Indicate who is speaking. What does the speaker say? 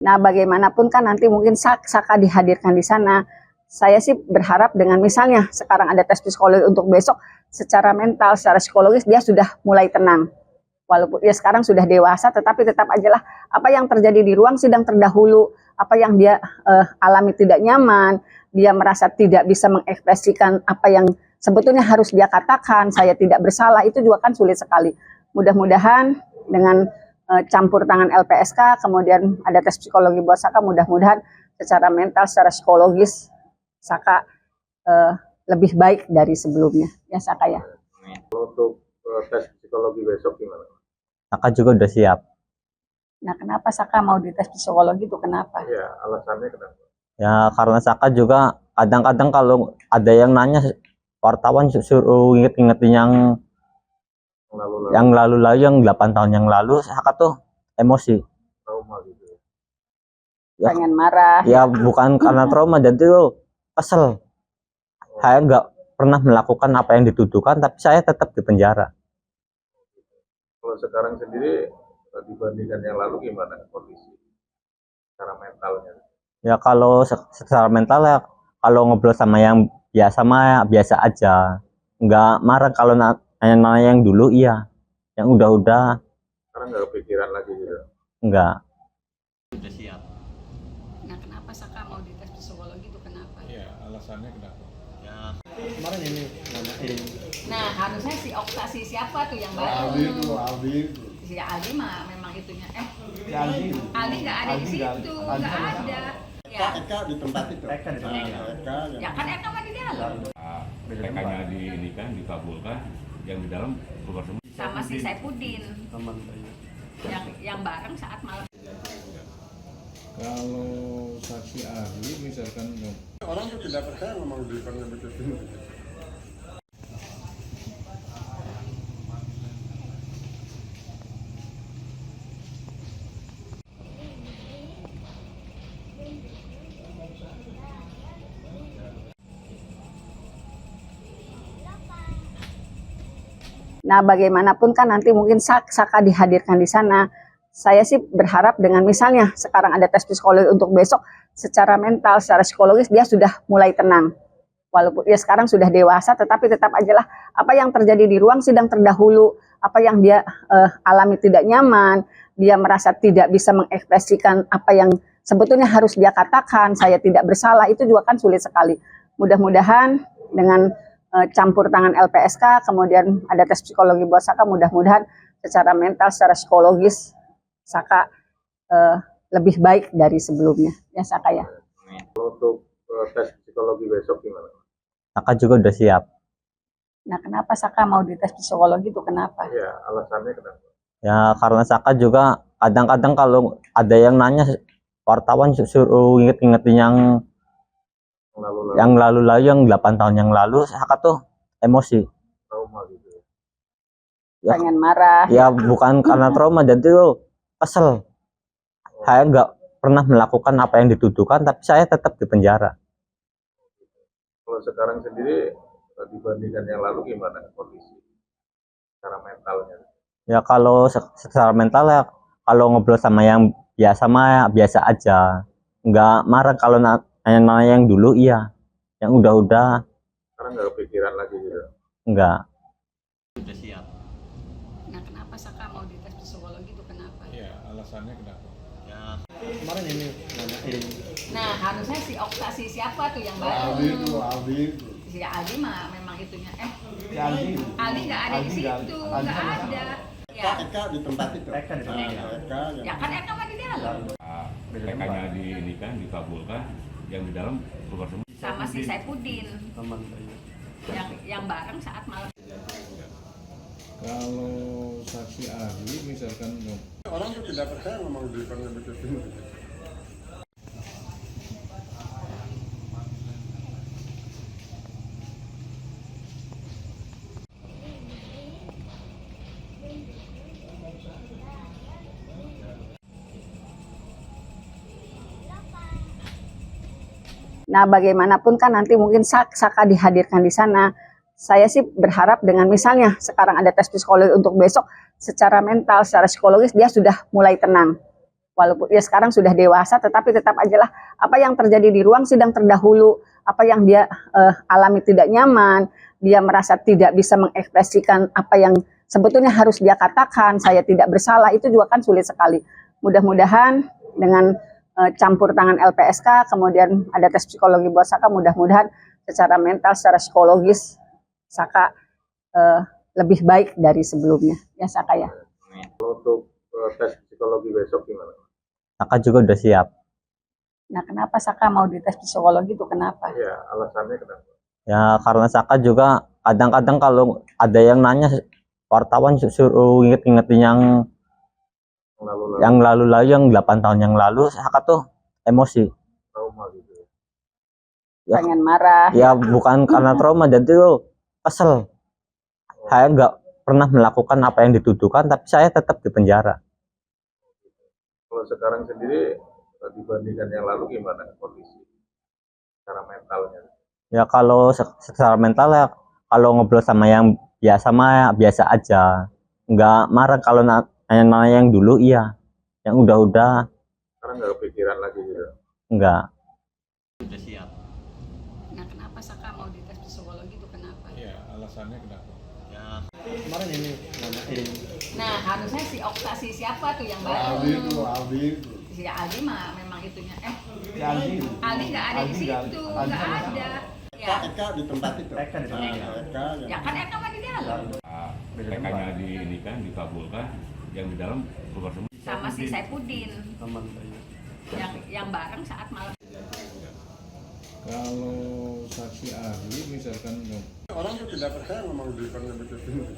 Speaker 1: Nah, bagaimanapun kan nanti mungkin Saka dihadirkan di sana. Saya sih berharap dengan misalnya sekarang ada tes psikologi untuk besok, secara mental, secara psikologis dia sudah mulai tenang. Walaupun dia sekarang sudah dewasa, tetapi tetap ajalah apa yang terjadi di ruang sidang terdahulu, apa yang dia alami tidak nyaman, dia merasa tidak bisa mengekspresikan apa yang sebetulnya harus dia katakan, saya tidak bersalah, itu juga kan sulit sekali. Mudah-mudahan dengan campur tangan LPSK, kemudian ada tes psikologi buat Saka, mudah-mudahan secara mental, secara psikologis Saka lebih baik dari sebelumnya. Ya Saka ya.
Speaker 2: Untuk tes psikologi besok gimana?
Speaker 3: Saka juga udah siap.
Speaker 1: Nah, kenapa Saka mau dites psikologi itu kenapa?
Speaker 2: Ya, alasannya kenapa?
Speaker 3: Ya karena Saka juga kadang-kadang kalau ada yang nanya wartawan suruh inget-ingetin yang lalu-lalu, yang 8 tahun yang lalu, Saka tuh emosi.
Speaker 2: Trauma gitu
Speaker 3: ya.
Speaker 1: Pengen marah.
Speaker 3: Ya bukan karena trauma, jadi tuh kesel. Saya nggak pernah melakukan apa yang dituduhkan, tapi saya tetap di penjara.
Speaker 2: Kalau sekarang sendiri dibandingkan yang lalu gimana kondisi secara mentalnya?
Speaker 3: Ya kalau secara mental ya, kalau ngobrol sama yang biasa mah biasa aja, nggak marah. Kalau nanya yang dulu iya, yang udah
Speaker 2: Sekarang nggak kepikiran lagi gitu?
Speaker 3: Enggak.
Speaker 1: Udah siap. Nah, kenapa Saka mau dites psikologi itu kenapa?
Speaker 2: Iya, alasannya kenapa?
Speaker 3: Ya
Speaker 4: kemarin ini nanyain.
Speaker 1: Nah, harusnya si Okta si siapa tuh yang baru?
Speaker 4: Aldi itu.
Speaker 1: Si Aldi mah memang itunya.
Speaker 4: Si Aldi.
Speaker 1: Aldi nggak ada di situ, nggak ada. Ya.
Speaker 4: Eka di tempat itu.
Speaker 1: Ya kan Eka mah di dalam.
Speaker 5: PK-nya ini kan dikabulkan, yang di dalam keluar semua.
Speaker 1: Sama si Saipudin
Speaker 4: Teman saya.
Speaker 1: yang bareng saat malam.
Speaker 6: Kalau saksi ahli misalkan
Speaker 4: Orang tuh tidak percaya ngomong di depan betul.
Speaker 1: Nah, bagaimanapun kan nanti mungkin Saka dihadirkan di sana. Saya sih berharap dengan misalnya sekarang ada tes psikologi untuk besok, secara mental, secara psikologis dia sudah mulai tenang. Walaupun dia sekarang sudah dewasa, tetapi tetap ajalah apa yang terjadi di ruang sidang terdahulu, apa yang dia alami tidak nyaman, dia merasa tidak bisa mengekspresikan apa yang sebetulnya harus dia katakan, saya tidak bersalah, itu juga kan sulit sekali. Mudah-mudahan dengan campur tangan LPSK, kemudian ada tes psikologi buat Saka, mudah-mudahan secara mental, secara psikologis Saka lebih baik dari sebelumnya. Ya Saka ya.
Speaker 2: Untuk tes psikologi besok gimana?
Speaker 3: Saka juga udah siap.
Speaker 1: Nah, kenapa Saka mau dites psikologi itu kenapa?
Speaker 2: Ya, alasannya kenapa?
Speaker 3: Ya karena Saka juga kadang-kadang kalau ada yang nanya wartawan suruh inget-ingetin yang lalu-lalu, yang 8 tahun yang lalu, Saka tuh emosi.
Speaker 2: Trauma gitu
Speaker 3: ya.
Speaker 1: Pengen marah.
Speaker 3: Ya bukan karena trauma, jadi tuh kesel. Saya nggak pernah melakukan apa yang dituduhkan, tapi saya tetap di penjara.
Speaker 2: Kalau sekarang sendiri dibandingkan yang lalu gimana kondisi secara mentalnya?
Speaker 3: Ya kalau secara mental ya, kalau ngobrol sama yang biasa mah biasa aja, nggak marah. Kalau nanya yang dulu iya, yang udah
Speaker 2: Sekarang nggak kepikiran lagi gitu?
Speaker 3: enggak.
Speaker 5: Udah siap.
Speaker 1: Nah, kenapa Saka mau dites psikologi itu kenapa?
Speaker 6: ya alasannya kenapa?
Speaker 3: Ya
Speaker 4: Kemarin ini nanyain.
Speaker 1: Nah, harusnya si Okta si siapa tuh yang baru?
Speaker 4: Aldi itu.
Speaker 1: Si Aldi mah memang itunya.
Speaker 4: Si Aldi.
Speaker 1: Aldi nggak ada di situ, nggak ada. Ya.
Speaker 4: Eka di tempat itu.
Speaker 1: Eka. Ya kan Eka mah di dalam.
Speaker 5: PK-nya ini kan dikabulkan, yang di dalam keluar semua.
Speaker 1: Sama si Saipudin
Speaker 4: Teman saya.
Speaker 1: yang bareng saat malam.
Speaker 6: Kalau saksi ahli misalkan
Speaker 4: Orang tuh tidak percaya ngomong di depan betul.
Speaker 1: Nah, bagaimanapun kan nanti mungkin Saka dihadirkan di sana. Saya sih berharap dengan misalnya sekarang ada tes psikologi untuk besok, secara mental, secara psikologis dia sudah mulai tenang. walaupun ya sekarang sudah dewasa, tetapi tetap ajalah apa yang terjadi di ruang sidang terdahulu, apa yang dia alami tidak nyaman, dia merasa tidak bisa mengekspresikan apa yang sebetulnya harus dia katakan, saya tidak bersalah, itu juga kan sulit sekali. Mudah-mudahan dengan campur tangan LPSK, kemudian ada tes psikologi buat Saka, mudah-mudahan secara mental, secara psikologis Saka lebih baik dari sebelumnya. Ya Saka ya.
Speaker 2: Kalau untuk tes psikologi besok gimana?
Speaker 3: Saka juga udah siap.
Speaker 1: Nah, kenapa Saka mau dites psikologi itu kenapa?
Speaker 2: Ya, alasannya kenapa?
Speaker 3: Ya karena Saka juga kadang-kadang kalau ada yang nanya wartawan suruh inget-ingetin
Speaker 2: Lalu
Speaker 3: yang lalu-lalu, yang 8 tahun yang lalu, Saka tuh emosi.
Speaker 2: trauma gitu ya.
Speaker 3: Ya,
Speaker 1: Pengen marah.
Speaker 3: ya bukan karena trauma, jadi tuh kesel. Saya nggak pernah melakukan apa yang dituduhkan, tapi saya tetap di penjara.
Speaker 2: Kalau sekarang sendiri dibandingkan yang lalu gimana kondisi secara mentalnya?
Speaker 3: Ya kalau secara mental ya, kalau ngobrol sama yang biasa mah biasa aja. Nggak marah kalau nanya yang dulu iya. Yang udah-udah
Speaker 2: Sekarang nggak kepikiran lagi gitu.
Speaker 3: enggak.
Speaker 1: Nah, kenapa Saka mau dites psikologi itu kenapa?
Speaker 6: ya alasannya kenapa?
Speaker 4: Kemarin ini nanyain.
Speaker 1: Nah, harusnya si Okta si siapa tuh yang
Speaker 4: Aldi tuh, Aldi.
Speaker 1: Si Aldi mah memang itunya.
Speaker 4: Si Aldi.
Speaker 1: Aldi nggak ada di situ, nggak ada. Ya,
Speaker 4: Eka di tempat itu. Eka di tempat. Eka
Speaker 1: ya kan Eka mah di dalam.
Speaker 5: TK-nya diinikan, dikabulkan, yang di dalam keluar semua.
Speaker 1: Sama si Saipudin
Speaker 4: teman saya.
Speaker 1: yang bareng saat malam.
Speaker 6: Kalau saksi ahli misalkan
Speaker 4: Orang tuh tidak percaya ngomong di depan betul.